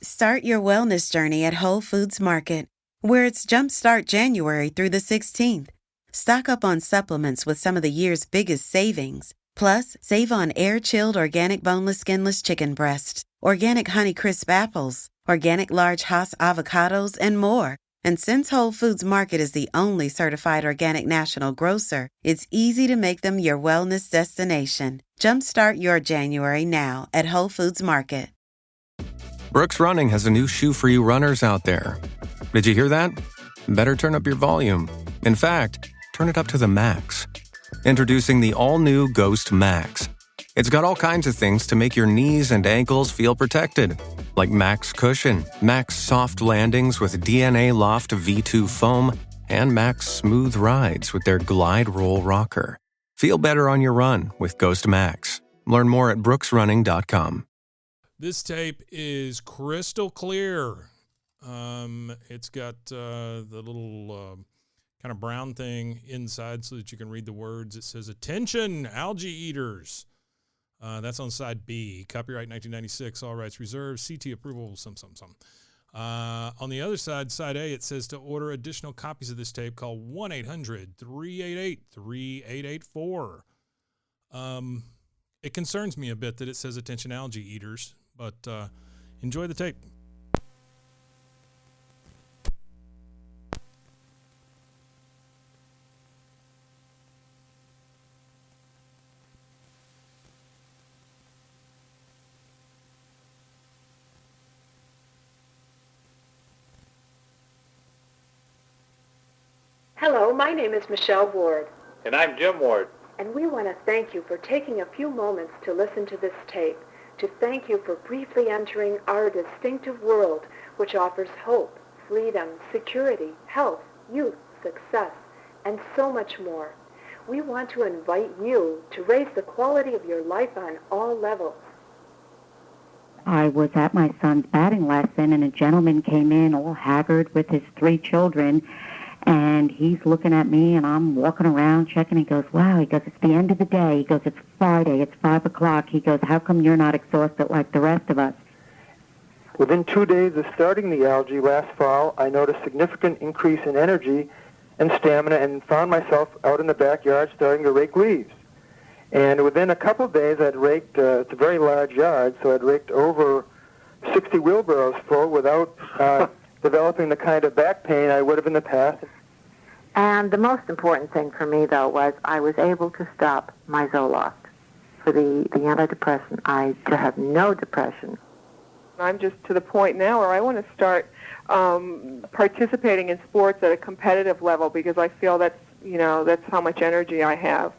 Start your wellness journey at Whole Foods Market, where it's Jumpstart January through the 16th. Stock up on supplements with some of the year's biggest savings. Plus, save on air-chilled organic boneless skinless chicken breasts, organic Honeycrisp apples, organic large Hass avocados, and more. And since Whole Foods Market is the only certified organic national grocer, it's easy to make them your wellness destination. Jumpstart your January now at Whole Foods Market. Brooks Running has a new shoe for you runners out there. Did you hear that? Better turn up your volume. In fact, turn it up to the max. Introducing the all-new Ghost Max. It's got all kinds of things to make your knees and ankles feel protected, like Max Cushion, Max Soft Landings with DNA Loft V2 foam, and Max Smooth Rides with their Glide Roll Rocker. Feel better on your run with Ghost Max. Learn more at brooksrunning.com. This tape is crystal clear. It's got the little kind of brown thing inside so that you can read the words. It says, "Attention, Algae Eaters." That's on side B. Copyright 1996, all rights reserved. CT approval, some. On the other side, side A, it says to order additional copies of this tape, call 1-800-388-3884. It concerns me a bit that it says, "Attention, Algae Eaters." But enjoy the tape. Hello, my name is Michelle Ward. And I'm Jim Ward. And we want to thank you for taking a few moments to listen to this tape, to thank you for briefly entering our distinctive world, which offers hope, freedom, security, health, youth, success, and so much more. We want to invite you to raise the quality of your life on all levels. I was at my son's batting lesson, and a gentleman came in all haggard with his 3 children, and he's looking at me, and I'm walking around checking. He goes, "Wow," he goes, "it's the end of the day." He goes, "It's Friday, it's 5 o'clock. He goes, "How come you're not exhausted like the rest of us?" Within 2 days of starting the algae last fall, I noticed significant increase in energy and stamina and found myself out in the backyard starting to rake leaves. And within a couple of days, I'd raked, it's a very large yard, so I'd raked over 60 wheelbarrows full without developing the kind of back pain I would have in the past. And the most important thing for me, though, was I was able to stop my Zoloft for the antidepressant. To have no depression. I'm just to the point now where I want to start participating in sports at a competitive level because I feel that's how much energy I have.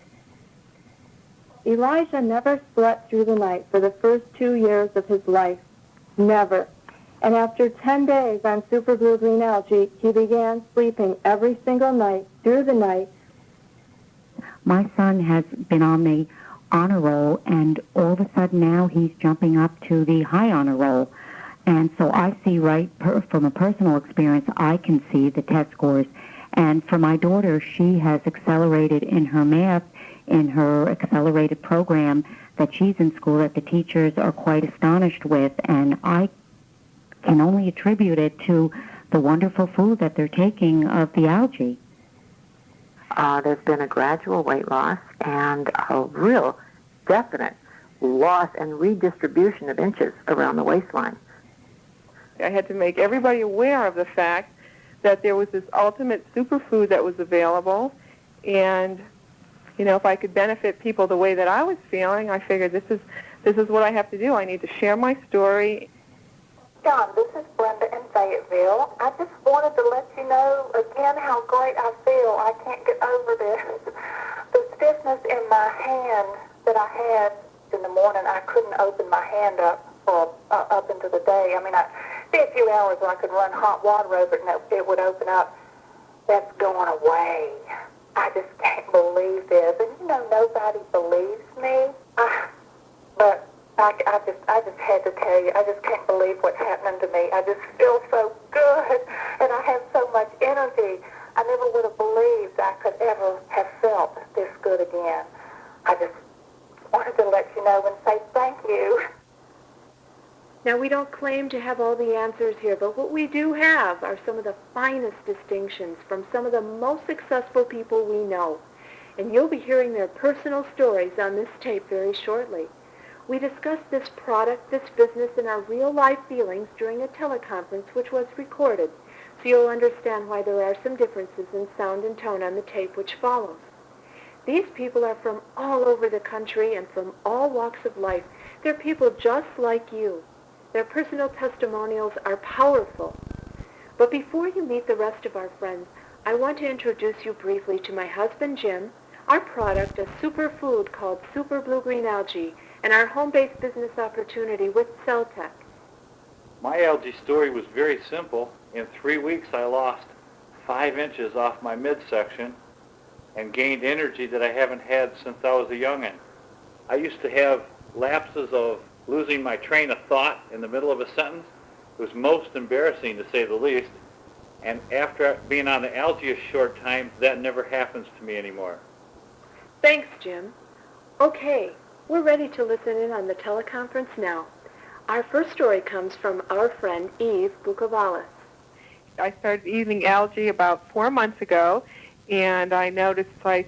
Elijah never slept through the night for the first 2 years of his life. Never. And after 10 days on Super Blue Green Algae, he began sleeping every single night, through the night. My son has been on the honor roll, and all of a sudden now he's jumping up to the high honor roll. And so I see from a personal experience, I can see the test scores. And for my daughter, she has accelerated in her math, in her accelerated program that she's in school that the teachers are quite astonished with. And I can only attribute it to the wonderful food that they're taking of the algae. There's been a gradual weight loss and a real definite loss and redistribution of inches around the waistline. I had to make everybody aware of the fact that there was this ultimate superfood that was available, and if I could benefit people the way that I was feeling, I figured this is what I have to do. I need to share my story. John, this is Brenda in Fayetteville. I just wanted to let you know again how great I feel. I can't get over this. The stiffness in my hand that I had in the morning, I couldn't open my hand up up into the day. I mean, I'd be a few hours where I could run hot water over it and it would open up. That's going away. I just can't believe this. And nobody believes me. But I just had to tell you, I just can't believe what's happening to me. I just feel so good, and I have so much energy. I never would have believed I could ever have felt this good again. I just wanted to let you know and say thank you. Now, we don't claim to have all the answers here, but what we do have are some of the finest distinctions from some of the most successful people we know. And you'll be hearing their personal stories on this tape very shortly. We discussed this product, this business, and our real-life feelings during a teleconference which was recorded, so you'll understand why there are some differences in sound and tone on the tape which follows. These people are from all over the country and from all walks of life. They're people just like you. Their personal testimonials are powerful. But before you meet the rest of our friends, I want to introduce you briefly to my husband, Jim, our product, a superfood called Super Blue-Green Algae, and our home-based business opportunity with Celtec. My algae story was very simple. In 3 weeks, I lost 5 inches off my midsection and gained energy that I haven't had since I was a young'un. I used to have lapses of losing my train of thought in the middle of a sentence. It was most embarrassing, to say the least. And after being on the algae a short time, that never happens to me anymore. Thanks, Jim. Okay, we're ready to listen in on the teleconference now. Our first story comes from our friend Eve Bukovalis. I started eating algae about 4 months ago, and I noticed I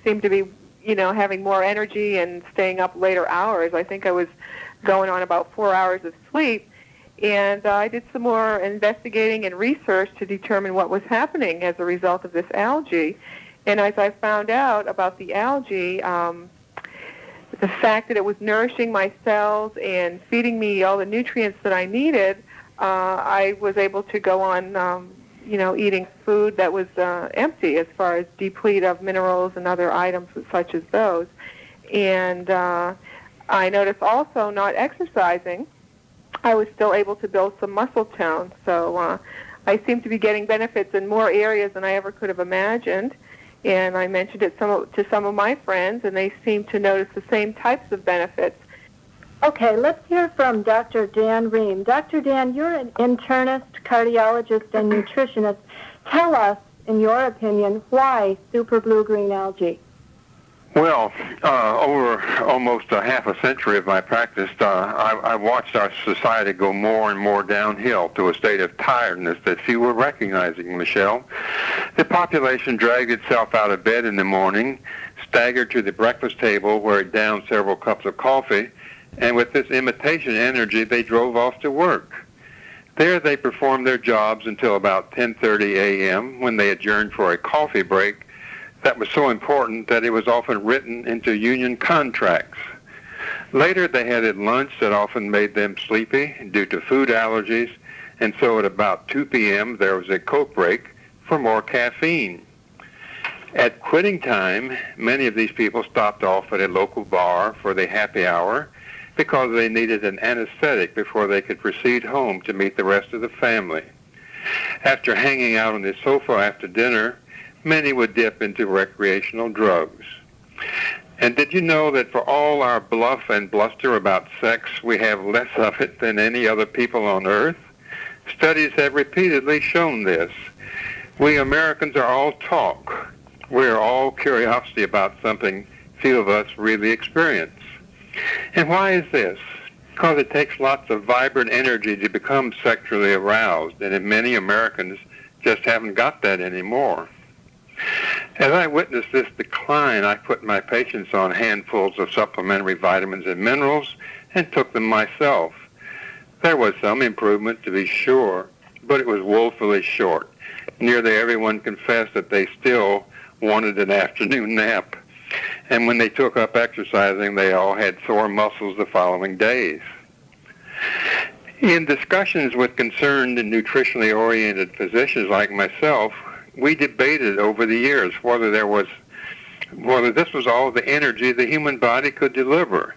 seemed to be, having more energy and staying up later hours. I think I was going on about 4 hours of sleep, and I did some more investigating and research to determine what was happening as a result of this algae. And as I found out about the algae, the fact that it was nourishing my cells and feeding me all the nutrients that I needed, I was able to go on, eating food that was empty as far as deplete of minerals and other items such as those. And I noticed also not exercising, I was still able to build some muscle tone. So I seem to be getting benefits in more areas than I ever could have imagined. And I mentioned it to some of my friends, and they seem to notice the same types of benefits. Okay, let's hear from Dr. Dan Ream. Dr. Dan, you're an internist, cardiologist, and nutritionist. Tell us, in your opinion, why super blue-green algae? Well, over almost a half a century of my practice, I watched our society go more and more downhill to a state of tiredness that few were recognizing, Michelle. The population dragged itself out of bed in the morning, staggered to the breakfast table where it downed several cups of coffee, and with this imitation energy, they drove off to work. There they performed their jobs until about 10:30 a.m. when they adjourned for a coffee break that was so important that it was often written into union contracts. Later they had lunch that often made them sleepy due to food allergies, and so at about 2 p.m. there was a Coke break for more caffeine. At quitting time, many of these people stopped off at a local bar for the happy hour because they needed an anesthetic before they could proceed home to meet the rest of the family. After hanging out on the sofa after dinner, many would dip into recreational drugs. And did you know that for all our bluff and bluster about sex, we have less of it than any other people on earth? Studies have repeatedly shown this. We Americans are all talk. We're all curiosity about something few of us really experience. And why is this? Because it takes lots of vibrant energy to become sexually aroused, and many Americans just haven't got that anymore. As I witnessed this decline, I put my patients on handfuls of supplementary vitamins and minerals and took them myself. There was some improvement, to be sure, but it was woefully short. Nearly everyone confessed that they still wanted an afternoon nap. And when they took up exercising, they all had sore muscles the following days. In discussions with concerned and nutritionally oriented physicians like myself, we debated over the years whether this was all the energy the human body could deliver.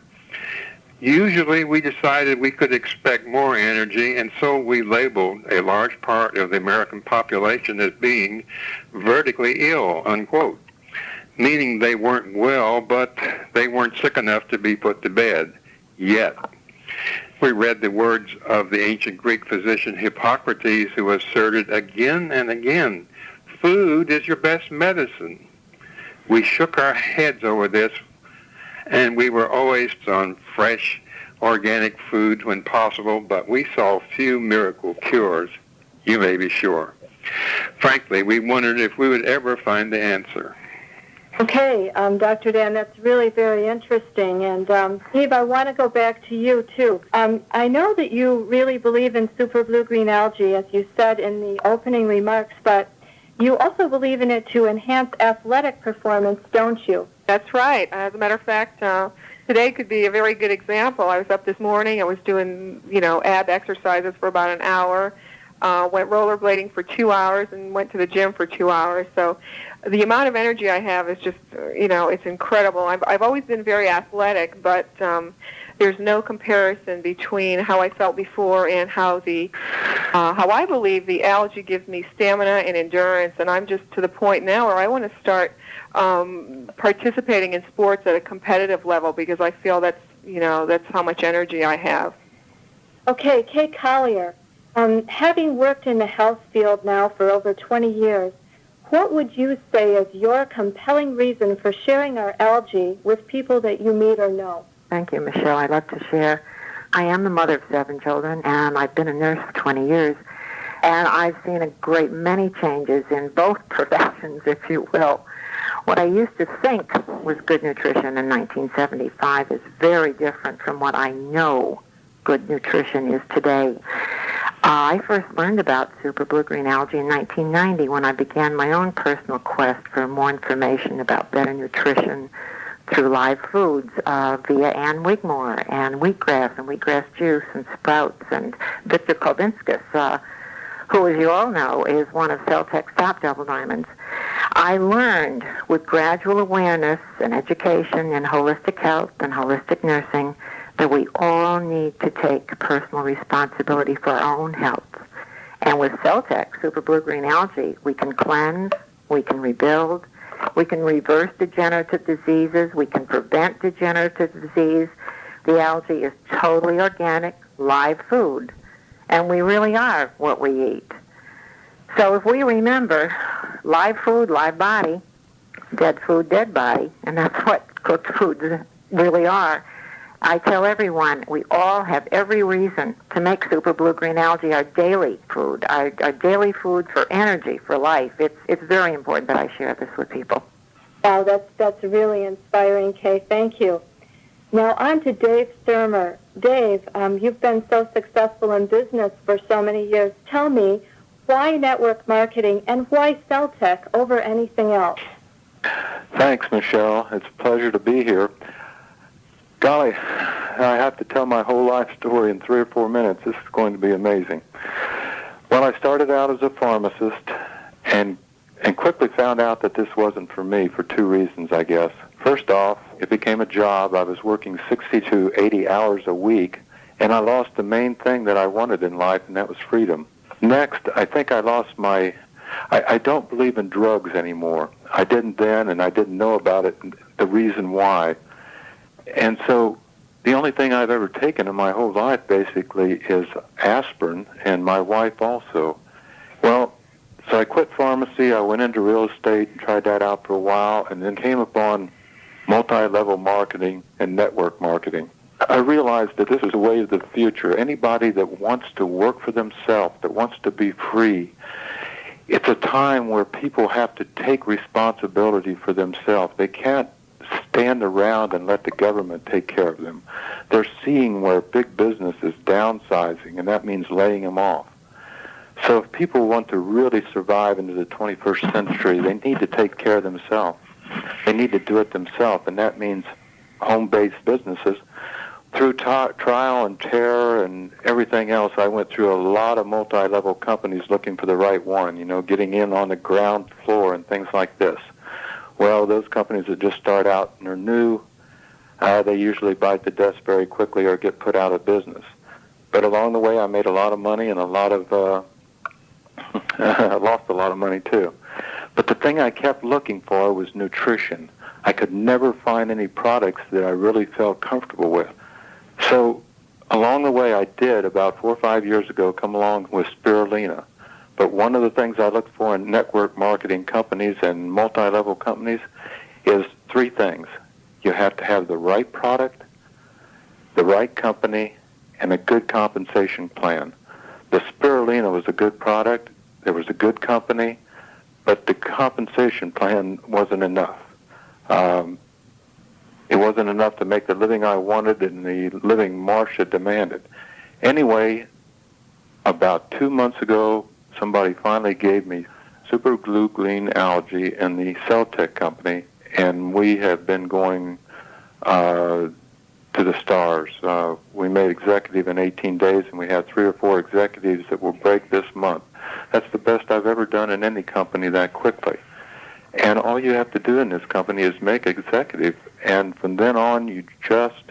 Usually we decided we could expect more energy, and so we labeled a large part of the American population as being vertically ill, unquote, meaning they weren't well, but they weren't sick enough to be put to bed yet. We read the words of the ancient Greek physician Hippocrates, who asserted again and again, food is your best medicine. We shook our heads over this, and we were always on fresh, organic foods when possible, but we saw few miracle cures, you may be sure. Frankly, we wondered if we would ever find the answer. Okay, Dr. Dan, that's really very interesting. And Steve, I want to go back to you, too. I know that you really believe in super blue-green algae, as you said in the opening remarks, but you also believe in it to enhance athletic performance, don't you? That's right. As a matter of fact, today could be a very good example. I was up this morning. I was doing, ab exercises for about an hour, went rollerblading for 2 hours, and went to the gym for 2 hours. So the amount of energy I have is just, it's incredible. I've always been very athletic, but there's no comparison between how I felt before and how I believe the algae gives me stamina and endurance. And I'm just to the point now where I want to start participating in sports at a competitive level because I feel that's how much energy I have. Okay, Kay Collier, having worked in the health field now for over 20 years, what would you say is your compelling reason for sharing our algae with people that you meet or know? Thank you, Michelle. I'd love to share. I am the mother of 7 children, and I've been a nurse for 20 years. And I've seen a great many changes in both professions, if you will. What I used to think was good nutrition in 1975 is very different from what I know good nutrition is today. I first learned about super blue-green algae in 1990 when I began my own personal quest for more information about better nutrition through live foods via Ann Wigmore and wheatgrass and wheatgrass juice and sprouts and Victor Kovinskas, who, as you all know, is one of Celtec's top double diamonds. I learned with gradual awareness and education in holistic health and holistic nursing that we all need to take personal responsibility for our own health. And with Celtec, super blue-green algae, we can cleanse, we can rebuild, we can reverse degenerative diseases, we can prevent degenerative disease. The algae is totally organic, live food, and we really are what we eat. So if we remember, live food, live body, dead food, dead body, and that's what cooked foods really are. I tell everyone we all have every reason to make super blue-green algae our daily food, our daily food for energy, for life. It's very important that I share this with people. Wow, that's really inspiring, Kay. Thank you. Now on to Dave Sturmer. Dave, you've been so successful in business for so many years. Tell me, why network marketing and why Celtec over anything else? Thanks, Michelle. It's a pleasure to be here. Golly, I have to tell my whole life story in 3 or 4 minutes. This is going to be amazing. Well, I started out as a pharmacist and quickly found out that this wasn't for me for 2 reasons, I guess. First off, it became a job. I was working 60 to 80 hours a week, and I lost the main thing that I wanted in life, and that was freedom. Next, I think I lost I don't believe in drugs anymore. I didn't then, and I didn't know about it, the reason why. And so the only thing I've ever taken in my whole life basically is aspirin, and my wife also. Well, so I quit pharmacy, I went into real estate, tried that out for a while, and then came upon multi-level marketing and network marketing. I realized that this is the way of the future. Anybody that wants to work for themselves, that wants to be free, it's a time where people have to take responsibility for themselves. They can't stand around and let the government take care of them. They're seeing where big business is downsizing, and that means laying them off. So if people want to really survive into the 21st century, they need to take care of themselves. They need to do it themselves, and that means home-based businesses. Through trial and terror and everything else, I went through a lot of multi-level companies looking for the right one, getting in on the ground floor and things like this. Well, those companies that just start out and are new, they usually bite the dust very quickly or get put out of business. But along the way, I made a lot of money and I lost a lot of money too. But the thing I kept looking for was nutrition. I could never find any products that I really felt comfortable with. So along the way, I did, about 4 or 5 years ago, come along with spirulina. But one of the things I look for in network marketing companies and multi-level companies is 3 things. You have to have the right product, the right company, and a good compensation plan. The spirulina was a good product. There was a good company, but the compensation plan wasn't enough. It wasn't enough to make the living I wanted and the living Marcia demanded. Anyway, about 2 months ago, somebody finally gave me Super Blue Green Algae and the Celtec company, and we have been going to the stars. We made executive in 18 days, and we have 3 or 4 executives that will break this month. That's the best I've ever done in any company that quickly. And all you have to do in this company is make executive, and from then on, you just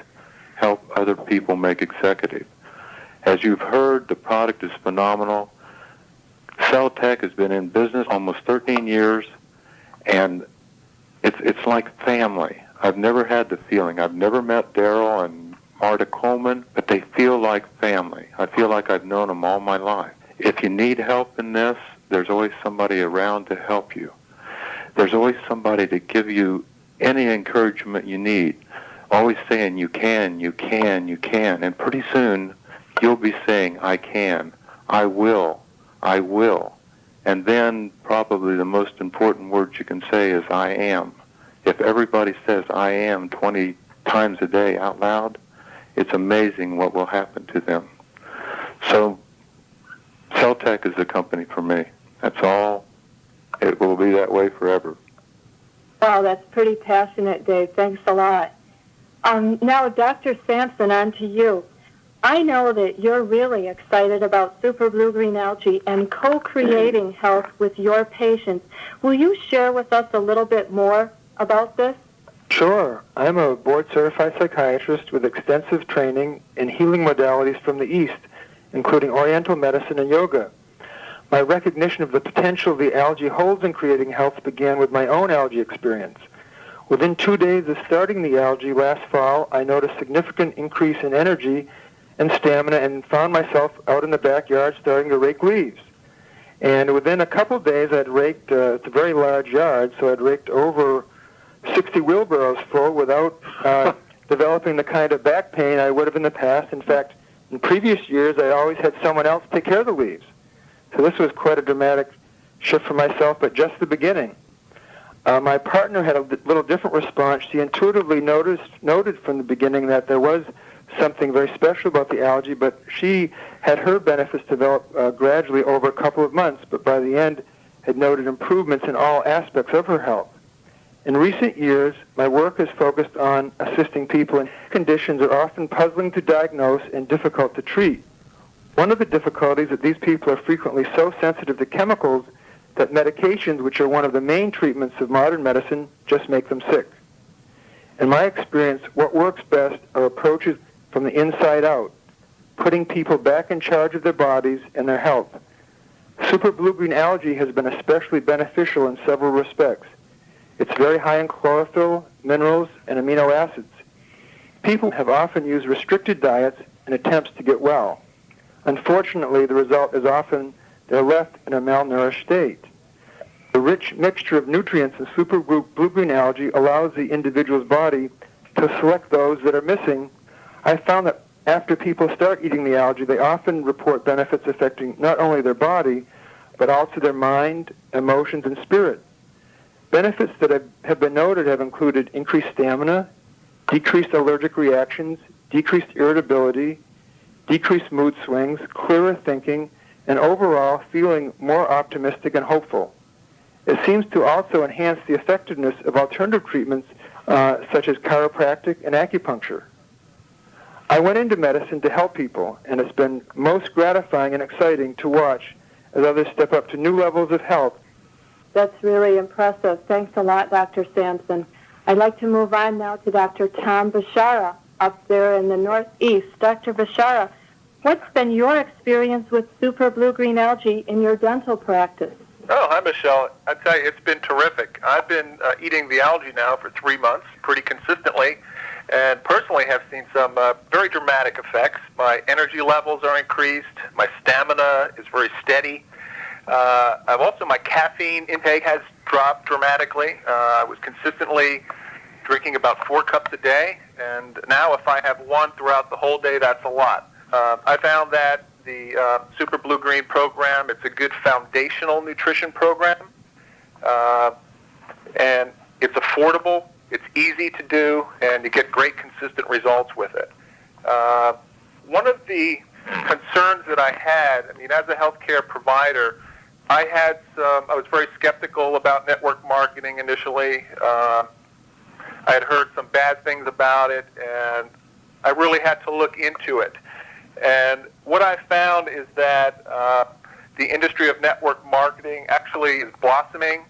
help other people make executive. As you've heard, the product is phenomenal. Celtec has been in business almost 13 years, and it's like family. I've never had the feeling. I've never met Daryl and Marta Coleman, but they feel like family. I feel like I've known them all my life. If you need help in this, there's always somebody around to help you. There's always somebody to give you any encouragement you need, always saying you can, you can, you can. And pretty soon, you'll be saying, I can, I will, I will. And then probably the most important words you can say is I am. If everybody says I am 20 times a day out loud, it's amazing what will happen to them. So Celtec is the company for me. That's all. It will be that way forever. Wow, that's pretty passionate, Dave. Thanks a lot. Now, Dr. Sampson, on to you. I know that you're really excited about Super Blue Green Algae and co-creating health with your patients. Will you share with us a little bit more about this? Sure. I'm a board-certified psychiatrist with extensive training in healing modalities from the East, including Oriental medicine and yoga. My recognition of the potential the algae holds in creating health began with my own algae experience. Within 2 days of starting the algae last fall, I noticed a significant increase in energy and stamina and found myself out in the backyard starting to rake leaves. And within a couple of days, I'd raked, it's a very large yard, so I'd raked over 60 wheelbarrows full without developing the kind of back pain I would have in the past. In fact, in previous years, I always had someone else take care of the leaves. So this was quite a dramatic shift for myself, but just the beginning. My partner had a little different response. She intuitively noted from the beginning that there was something very special about the algae, but she had her benefits develop gradually over a couple of months, but by the end had noted improvements in all aspects of her health. In recent years, my work has focused on assisting people in conditions that are often puzzling to diagnose and difficult to treat. One of the difficulties is that these people are frequently so sensitive to chemicals that medications, which are one of the main treatments of modern medicine, just make them sick. In my experience, what works best are approaches from the inside out, putting people back in charge of their bodies and their health. Super blue-green algae has been especially beneficial in several respects. It's very high in chlorophyll, minerals, and amino acids. People have often used restricted diets in attempts to get well. Unfortunately, the result is often they're left in a malnourished state. The rich mixture of nutrients in super blue-green algae allows the individual's body to select those that are missing. I found that after people start eating the algae, they often report benefits affecting not only their body, but also their mind, emotions, and spirit. Benefits that have been noted have included increased stamina, decreased allergic reactions, decreased irritability, decreased mood swings, clearer thinking, and overall feeling more optimistic and hopeful. It seems to also enhance the effectiveness of alternative treatments such as chiropractic and acupuncture. I went into medicine to help people, and it's been most gratifying and exciting to watch as others step up to new levels of health. That's really impressive. Thanks a lot, Dr. Sampson. I'd like to move on now to Dr. Tom Bashara up there in the Northeast. Dr. Bashara, what's been your experience with super blue-green algae in your dental practice? Oh, hi, Michelle. I tell you, it's been terrific. I've been eating the algae now for 3 months pretty consistently, and personally have seen some very dramatic effects. My energy levels are increased. My stamina is very steady. My caffeine intake has dropped dramatically. I was consistently drinking about 4 cups a day, and now if I have one throughout the whole day, that's a lot. I found that the Super Blue Green program, it's a good foundational nutrition program, and it's affordable, it's easy to do, and you get great consistent results with it. One of the concerns that I had, as a healthcare provider, I was very skeptical about network marketing initially. I had heard some bad things about it, and I really had to look into it. And what I found is that the industry of network marketing actually is blossoming.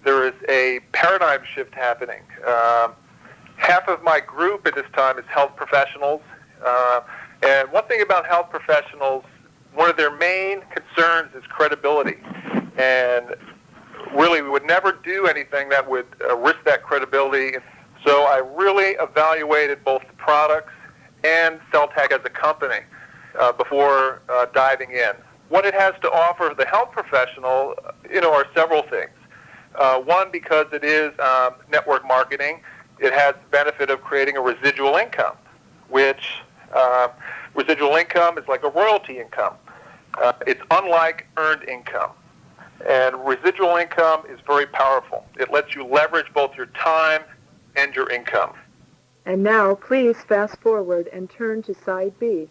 There is a paradigm shift happening. Half of my group at this time is health professionals. And one thing about health professionals, one of their main concerns is credibility. And really, we would never do anything that would risk that credibility. So I really evaluated both the products and Celtec as a company before diving in. What it has to offer the health professional, are several things. One, because it is network marketing, it has the benefit of creating a residual income, which residual income is like a royalty income. It's unlike earned income. And residual income is very powerful. It lets you leverage both your time and your income. And now, please fast forward and turn to side B.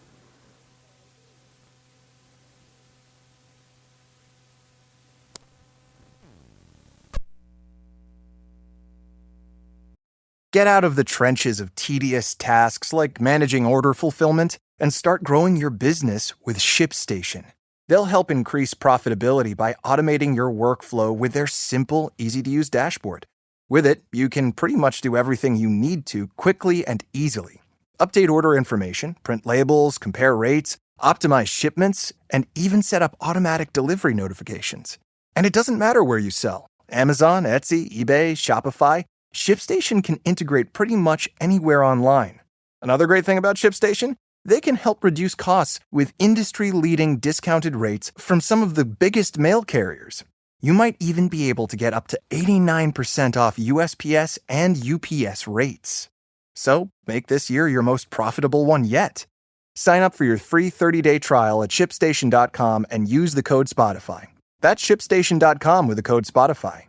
Get out of the trenches of tedious tasks like managing order fulfillment and start growing your business with ShipStation. They'll help increase profitability by automating your workflow with their simple, easy-to-use dashboard. With it, you can pretty much do everything you need to quickly and easily. Update order information, print labels, compare rates, optimize shipments, and even set up automatic delivery notifications. And it doesn't matter where you sell. Amazon, Etsy, eBay, Shopify, ShipStation can integrate pretty much anywhere online. Another great thing about ShipStation? They can help reduce costs with industry-leading discounted rates from some of the biggest mail carriers. You might even be able to get up to 89% off USPS and UPS rates. So, make this year your most profitable one yet. Sign up for your free 30-day trial at ShipStation.com and use the code Spotify. That's ShipStation.com with the code Spotify.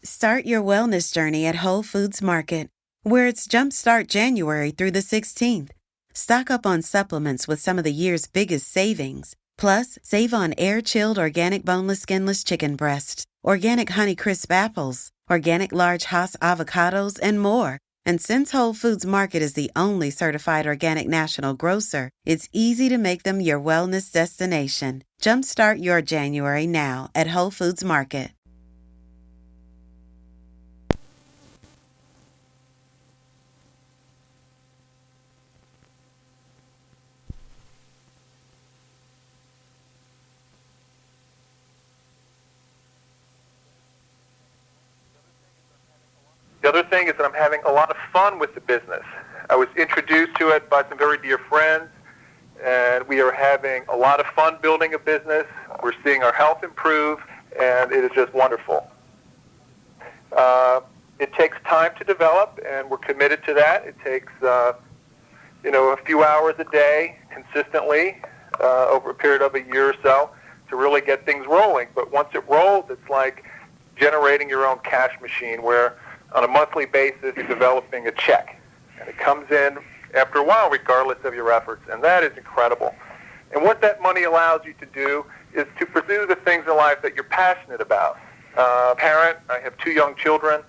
Start your wellness journey at Whole Foods Market, where it's Jumpstart January through the 16th. Stock up on supplements with some of the year's biggest savings. Plus, save on air-chilled organic boneless skinless chicken breasts, organic Honeycrisp apples, organic large Hass avocados, and more. And since Whole Foods Market is the only certified organic national grocer, it's easy to make them your wellness destination. Jumpstart your January now at Whole Foods Market. The other thing is that I'm having a lot of fun with the business. I was introduced to it by some very dear friends, and we are having a lot of fun building a business. We're seeing our health improve, and it is just wonderful. It takes time to develop, and we're committed to that. It takes, a few hours a day consistently over a period of a year or so to really get things rolling. But once it rolls, it's like generating your own cash machine where on a monthly basis, you're developing a check. And it comes in after a while, regardless of your efforts. And that is incredible. And what that money allows you to do is to pursue the things in life that you're passionate about. Parent, I have 2 young children.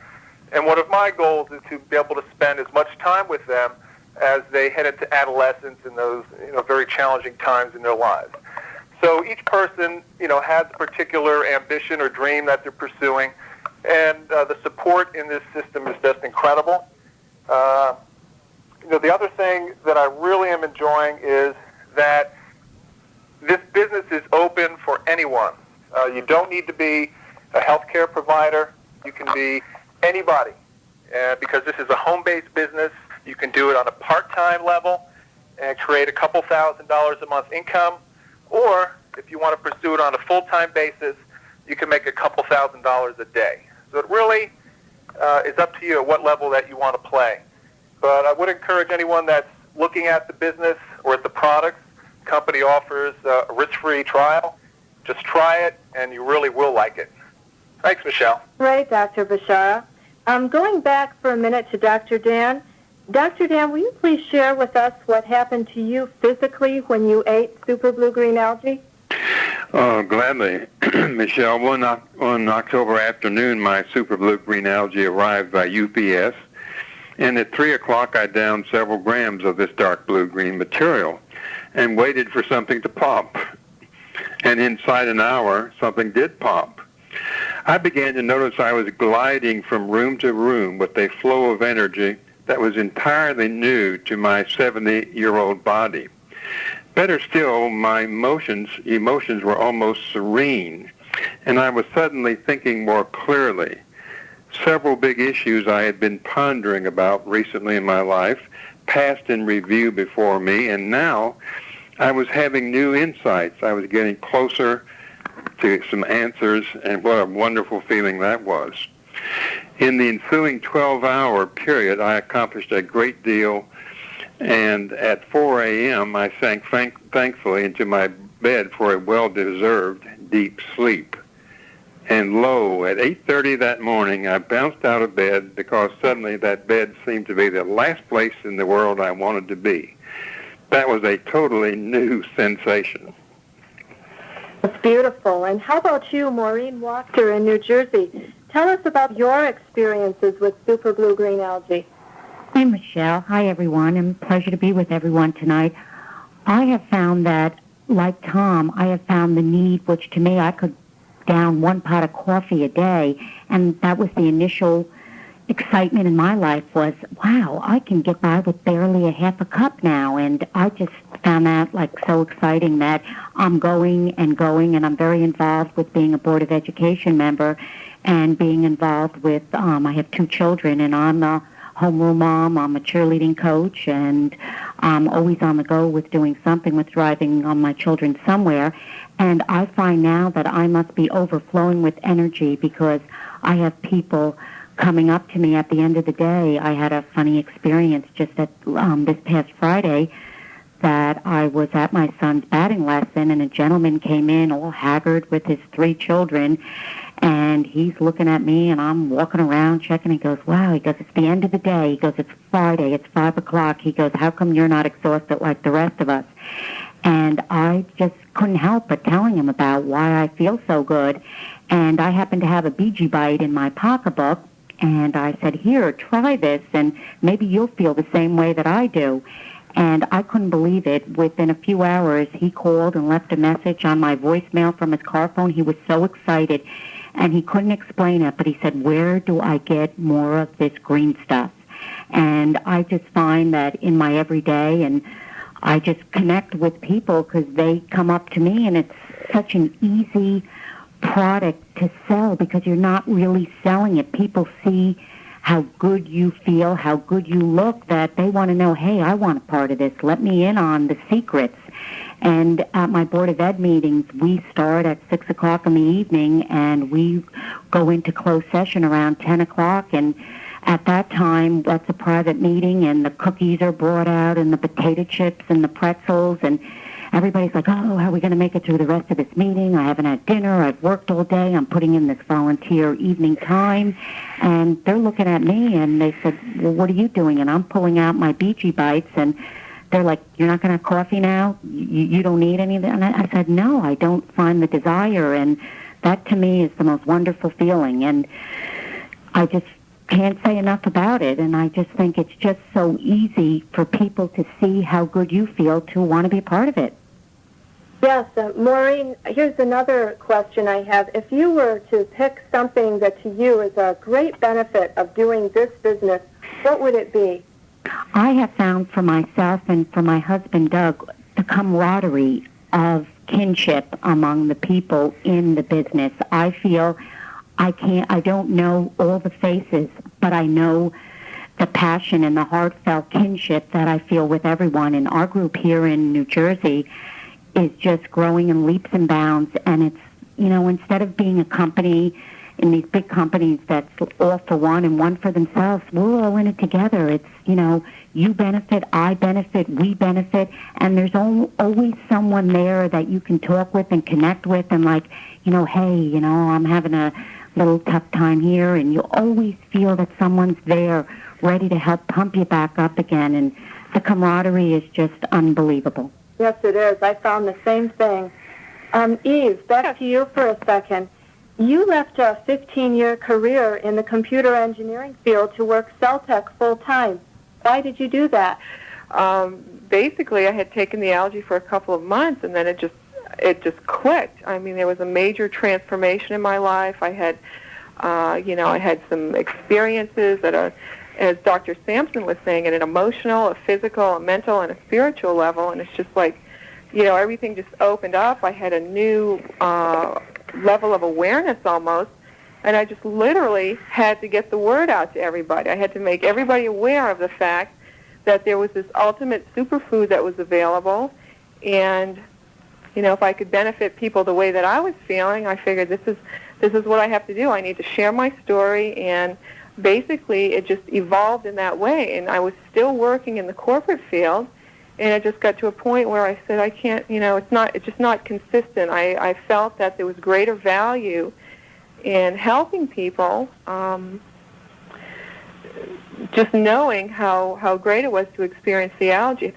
And one of my goals is to be able to spend as much time with them as they head into adolescence and those very challenging times in their lives. So each person, has a particular ambition or dream that they're pursuing. And the support in this system is just incredible. The other thing that I really am enjoying is that this business is open for anyone. You don't need to be a healthcare provider. You can be anybody. Because this is a home-based business, you can do it on a part-time level and create a couple $1,000s a month income. Or if you want to pursue it on a full-time basis, you can make a couple $1,000s a day. So it really is up to you at what level that you want to play. But I would encourage anyone that's looking at the business or at the products. The company offers a risk-free trial. Just try it, and you really will like it. Thanks, Michelle. Great, Dr. Bashara. Going back for a minute to Dr. Dan. Dr. Dan, will you please share with us what happened to you physically when you ate Super Blue Green Algae? Oh, gladly. Michelle, on October afternoon, my Super Blue Green Algae arrived by UPS, and at 3 o'clock I downed several grams of this dark blue-green material and waited for something to pop. And inside an hour, something did pop. I began to notice I was gliding from room to room with a flow of energy that was entirely new to my 70-year-old body. Better still, my emotions were almost serene, and I was suddenly thinking more clearly. Several big issues I had been pondering about recently in my life passed in review before me, and now I was having new insights. I was getting closer to some answers, and what a wonderful feeling that was. In the ensuing 12-hour period, I accomplished a great deal, and at 4 a.m., I sank thankfully into my bed for a well-deserved deep sleep. And lo, at 8:30 that morning, I bounced out of bed because suddenly that bed seemed to be the last place in the world I wanted to be. That was a totally new sensation. That's beautiful. And how about you, Maureen Walker in New Jersey? Tell us about your experiences with Super Blue Green Algae. Hi, Michelle. Hi, everyone. And pleasure to be with everyone tonight. I have found that, like Tom, I have found the need, which to me I could down 1 pot of coffee a day, and that was the initial excitement in my life was, wow, I can get by with barely a half a cup now, and I just found that like so exciting that I'm going, and I'm very involved with being a Board of Education member and being involved with, I have 2 children, and I'm a homeroom mom, I'm a cheerleading coach, and I'm always on the go with doing something with driving my children somewhere. And I find now that I must be overflowing with energy because I have people coming up to me at the end of the day. I had a funny experience just at this past Friday that I was at my son's batting lesson, and a gentleman came in all haggard with his 3 children, and he's looking at me, and I'm walking around checking. He goes, wow, he goes, it's the end of the day. He goes, it's Friday, it's 5 o'clock. He goes, how come you're not exhausted like the rest of us? And I just couldn't help but telling him about why I feel so good. And I happened to have a BG Bite in my pocketbook, and I said, here, try this, and maybe you'll feel the same way that I do. And I couldn't believe it. Within a few hours, he called and left a message on my voicemail from his car phone. He was so excited, and he couldn't explain it, but he said, where do I get more of this green stuff? And I just find that in my everyday, and I just connect with people because they come up to me, and it's such an easy product to sell because you're not really selling it. People see how good you feel, how good you look, that they want to know, hey, I want a part of this. Let me in on the secrets. And at my Board of Ed meetings, we start at 6 o'clock in the evening, and we go into closed session around 10 o'clock. And at that time, that's a private meeting, and the cookies are brought out, and the potato chips, and the pretzels, and everybody's like, oh, how are we going to make it through the rest of this meeting? I haven't had dinner. I've worked all day. I'm putting in this volunteer evening time. And they're looking at me, and they said, well, what are you doing? And I'm pulling out my BG Bites, and they're like, you're not going to have coffee now? You don't need any of that? And I said, no, I don't find the desire. And that, to me, is the most wonderful feeling. And I just can't say enough about it. And I just think it's just so easy for people to see how good you feel to want to be a part of it. Yes, Maureen, here's another question I have. If you were to pick something that to you is a great benefit of doing this business, what would it be? I have found for myself and for my husband, Doug, the camaraderie of kinship among the people in the business. I feel I don't know all the faces, but I know the passion and the heartfelt kinship that I feel with everyone. And our group here in New Jersey is just growing in leaps and bounds. And it's, instead of being a company in these big companies that's all for one and one for themselves. We're all in it together. It's, you benefit, I benefit, we benefit, and there's always someone there that you can talk with and connect with and hey, I'm having a little tough time here, and you always feel that someone's there ready to help pump you back up again, and the camaraderie is just unbelievable. Yes, it is. I found the same thing. Eve, back to you for a second. You left a 15-year career in the computer engineering field to work Celtec full-time. Why did you do that? Basically, I had taken the algae for a couple of months, and then it just clicked. I mean, there was a major transformation in my life. I had, I had some experiences as Dr. Sampson was saying, at an emotional, a physical, a mental, and a spiritual level, and it's just like, everything just opened up. I had a new level of awareness almost, and I just literally had to get the word out to everybody. I had to make everybody aware of the fact that there was this ultimate superfood that was available, and if I could benefit people the way that I was feeling, I figured this is what I have to do. I need to share my story, and basically it just evolved in that way. And I was still working in the corporate field, and it just got to a point where I said, I can't, it's just not consistent. I felt that there was greater value in helping people, just knowing how great it was to experience the algae.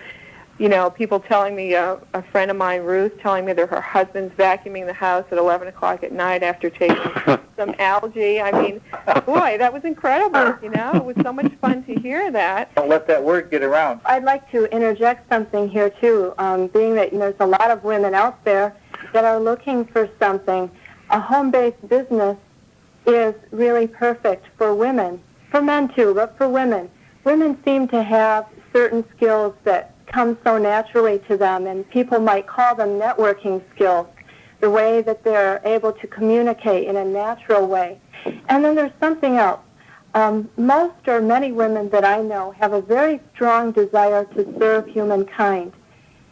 People telling me, a friend of mine, Ruth, telling me that her husband's vacuuming the house at 11 o'clock at night after taking some algae. I mean, boy, that was incredible, It was so much fun to hear that. Don't let that word get around. I'd like to interject something here, too, being that there's a lot of women out there that are looking for something. A home-based business is really perfect for women, for men, too, but for women. Women seem to have certain skills that come so naturally to them, and people might call them networking skills, the way that they're able to communicate in a natural way. And then there's something else. Most or many women that I know have a very strong desire to serve humankind.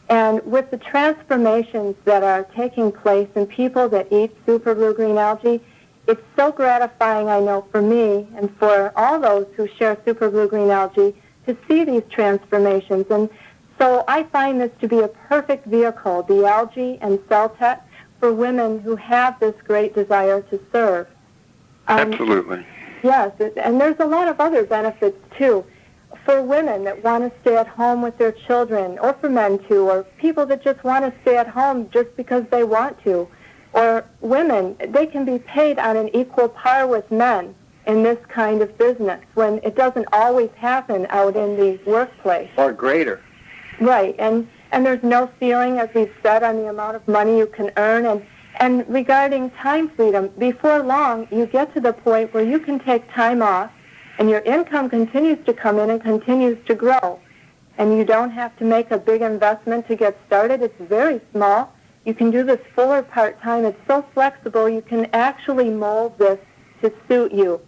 And with the transformations that are taking place in people that eat super blue-green algae, it's so gratifying, I know, for me and for all those who share super blue-green algae to see these transformations. And so I find this to be a perfect vehicle, the algae and Celtec, for women who have this great desire to serve. Absolutely. Yes, and there's a lot of other benefits, too, for women that want to stay at home with their children, or for men, too, or people that just want to stay at home just because they want to, or women. They can be paid on an equal par with men in this kind of business, when it doesn't always happen out in the workplace. Or greater. Right, and there's no ceiling, as we've said, on the amount of money you can earn. And regarding time freedom, before long, you get to the point where you can take time off, and your income continues to come in and continues to grow. And you don't have to make a big investment to get started. It's very small. You can do this full or part-time. It's so flexible, you can actually mold this to suit you.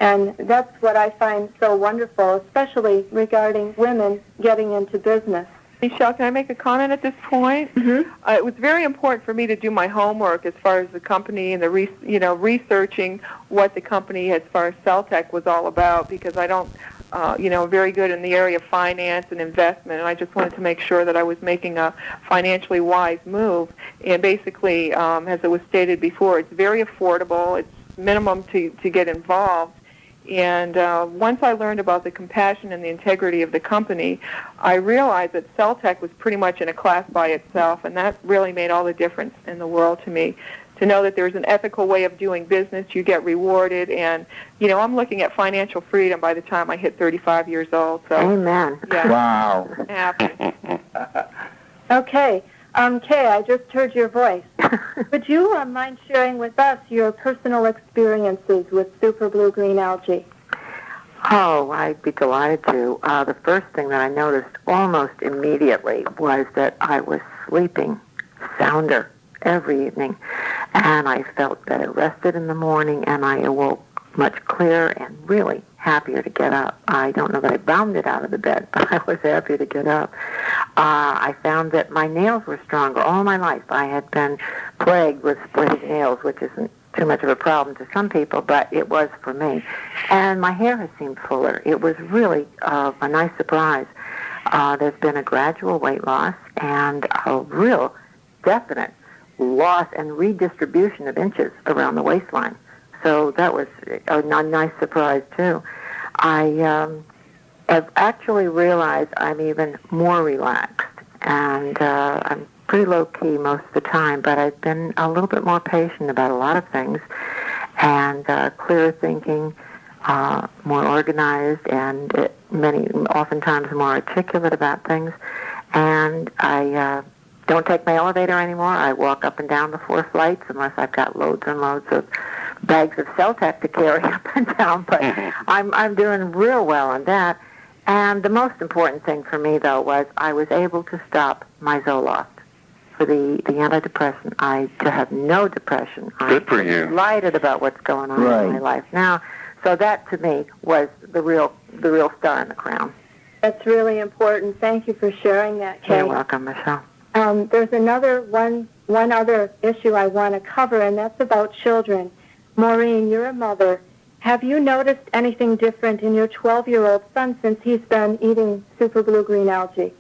And that's what I find so wonderful, especially regarding women getting into business. Michelle, can I make a comment at this point? Mm-hmm. It was very important for me to do my homework as far as the company and the researching what the company as far as Celtec was all about, because I don't, very good in the area of finance and investment, and I just wanted to make sure that I was making a financially wise move. And basically, as it was stated before, it's very affordable. It's minimum to get involved. And once I learned about the compassion and the integrity of the company, I realized that Celtec was pretty much in a class by itself, and that really made all the difference in the world to me. To know that there's an ethical way of doing business, you get rewarded, and, I'm looking at financial freedom by the time I hit 35 years old. So, amen. Yeah. Wow. Happy. Okay. Kay, I just heard your voice. Would you mind sharing with us your personal experiences with super blue-green algae? Oh, I'd be delighted to. The first thing that I noticed almost immediately was that I was sleeping sounder every evening, and I felt better rested in the morning, and I awoke much clearer and really happier to get up. I don't know that I bounded out of the bed, but I was happy to get up. I found that my nails were stronger all my life. I had been plagued with splitting nails, which isn't too much of a problem to some people, but it was for me. And my hair has seemed fuller. It was really a nice surprise. There's been a gradual weight loss and a real definite loss and redistribution of inches around the waistline. So that was a nice surprise, too. I have actually realized I'm even more relaxed, and I'm pretty low-key most of the time, but I've been a little bit more patient about a lot of things, and clearer thinking, more organized, and oftentimes more articulate about things. And I don't take my elevator anymore. I walk up and down the 4 flights unless I've got loads and loads of bags of Celtec to carry up and down, but I'm doing real well on that. And the most important thing for me, though, was I was able to stop my Zoloft for the antidepressant. I have no depression. Good for you. I'm delighted about what's going on in my life now. So that, to me, was the real star in the crown. That's really important. Thank you for sharing that, Kate. You're welcome, Michelle. There's another one other issue I want to cover, and that's about children. Maureen, you're a mother. Have you noticed anything different in your 12-year-old son since he's been eating Super Blue Green Algae?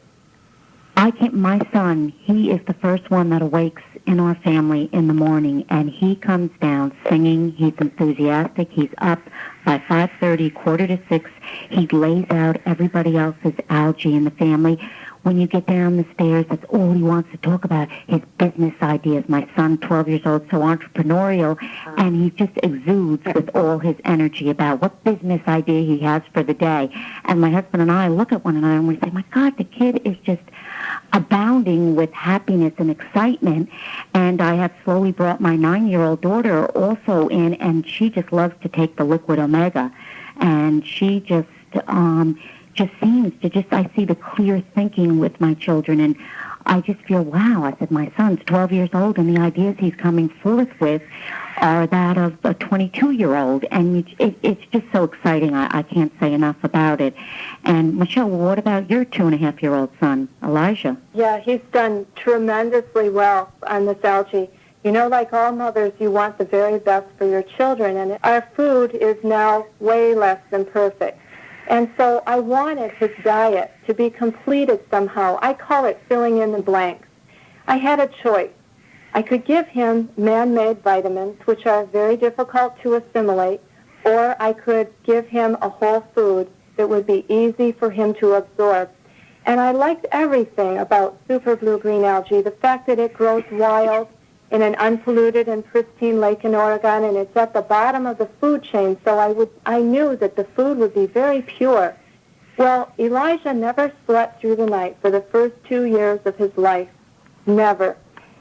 My son, he is the first one that awakes in our family in the morning, and he comes down singing. He's enthusiastic. He's up by 5:30, 5:45. He lays out everybody else's algae in the family. When you get down the stairs, that's all he wants to talk about, his business ideas. My son, 12 years old, so entrepreneurial, and he just exudes with all his energy about what business idea he has for the day. And my husband and I look at one another and we say, my God, the kid is just abounding with happiness and excitement. And I have slowly brought my 9-year-old daughter also in, and she just loves to take the liquid omega. And she just seems to I see the clear thinking with my children, and I just feel, wow. I said, my son's 12 years old, and the ideas he's coming forth with are that of a 22-year-old, and it's just so exciting. I can't say enough about it. And, Michelle, what about your 2.5-year-old son, Elijah? Yeah, he's done tremendously well on this algae. You know, like all mothers, you want the very best for your children, and our food is now way less than perfect. And so I wanted his diet to be completed somehow. I call it filling in the blanks. I had a choice. I could give him man-made vitamins, which are very difficult to assimilate, or I could give him a whole food that would be easy for him to absorb. And I liked everything about Super Blue Green Algae, the fact that it grows wild in an unpolluted and pristine lake in Oregon, and it's at the bottom of the food chain, so I knew that the food would be very pure. Well, Elijah never slept through the night for the first 2 years of his life. Never.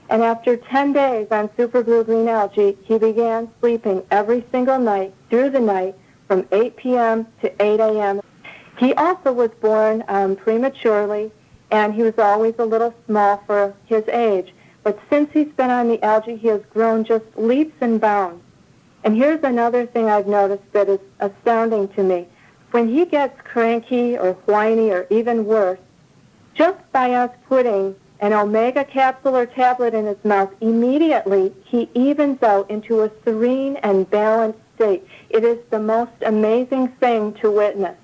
And after 10 days on Super Blue Green Algae, he began sleeping every single night through the night from 8 p.m. to 8 a.m. He also was born prematurely, and he was always a little small for his age. But since he's been on the algae, he has grown just leaps and bounds. And here's another thing I've noticed that is astounding to me. When he gets cranky or whiny or even worse, just by us putting an omega capsule or tablet in his mouth, immediately he evens out into a serene and balanced state. It is the most amazing thing to witness.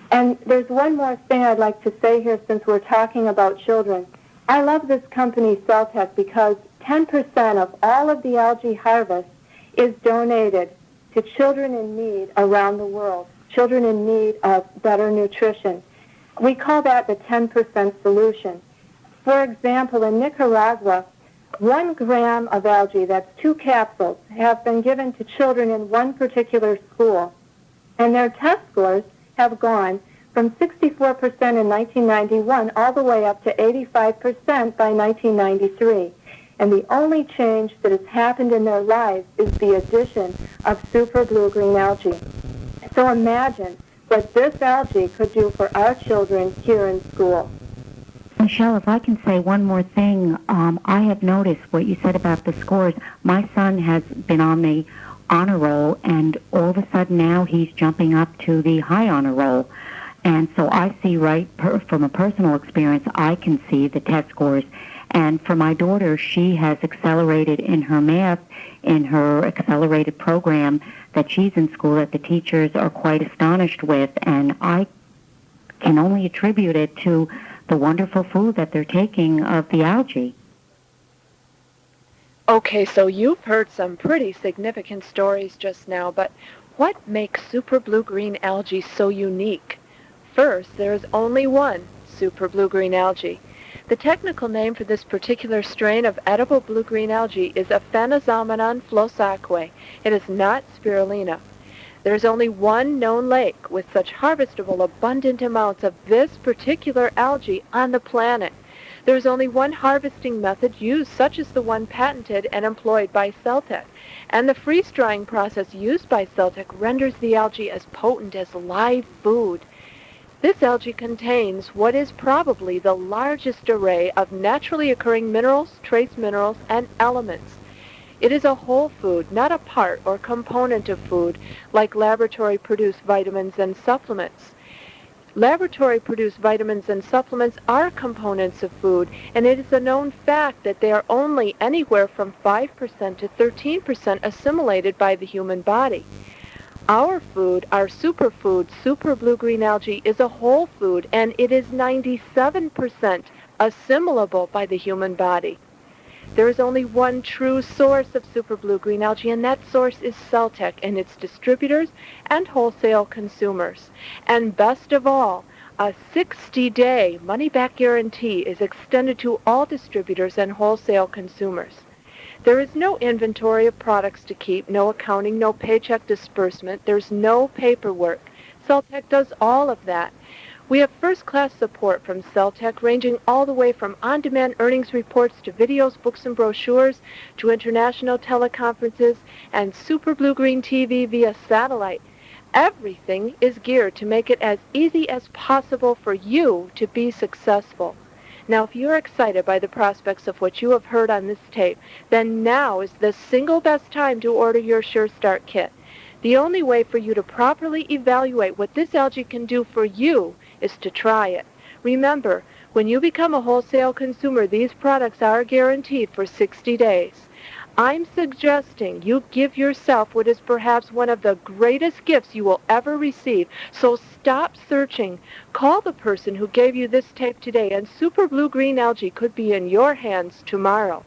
And there's one more thing I'd like to say here since we're talking about children. I love this company, Celtec, because 10% of all of the algae harvest is donated to children in need around the world, children in need of better nutrition. We call that the 10% solution. For example, in Nicaragua, 1 gram of algae, that's 2 capsules, have been given to children in one particular school, and their test scores have gone from 64% in 1991 all the way up to 85% by 1993. And the only change that has happened in their lives is the addition of Super Blue Green Algae. So imagine what this algae could do for our children here in school. Michelle, if I can say one more thing, I have noticed what you said about the scores. My son has been on the honor roll, and all of a sudden now he's jumping up to the high honor roll. And so I see from a personal experience, I can see the test scores. And for my daughter, she has accelerated in her math, in her accelerated program that she's in school that the teachers are quite astonished with. And I can only attribute it to the wonderful food that they're taking of the algae. Okay, so you've heard some pretty significant stories just now, but what makes super blue-green algae so unique? First, there is only one super blue-green algae. The technical name for this particular strain of edible blue-green algae is Aphanizomenon flosaque. It is not spirulina. There is only one known lake with such harvestable abundant amounts of this particular algae on the planet. There is only one harvesting method used, such as the one patented and employed by Celtec, and the freeze-drying process used by Celtec renders the algae as potent as live food. This algae contains what is probably the largest array of naturally occurring minerals, trace minerals, and elements. It is a whole food, not a part or component of food, like laboratory-produced vitamins and supplements. Laboratory-produced vitamins and supplements are components of food, and it is a known fact that they are only anywhere from 5% to 13% assimilated by the human body. Our food, our superfood, super blue-green algae, is a whole food, and it is 97% assimilable by the human body. There is only one true source of super blue-green algae, and that source is Celtec and its distributors and wholesale consumers. And best of all, a 60-day money-back guarantee is extended to all distributors and wholesale consumers. There is no inventory of products to keep, no accounting, no paycheck disbursement. There's no paperwork. Celtec does all of that. We have first-class support from Celtec, ranging all the way from on-demand earnings reports to videos, books, and brochures, to international teleconferences, and super blue-green TV via satellite. Everything is geared to make it as easy as possible for you to be successful. Now, if you're excited by the prospects of what you have heard on this tape, then now is the single best time to order your Sure Start Kit. The only way for you to properly evaluate what this algae can do for you is to try it. Remember, when you become a wholesale consumer, these products are guaranteed for 60 days. I'm suggesting you give yourself what is perhaps one of the greatest gifts you will ever receive. So stop searching. Call the person who gave you this tape today, and super blue-green algae could be in your hands tomorrow.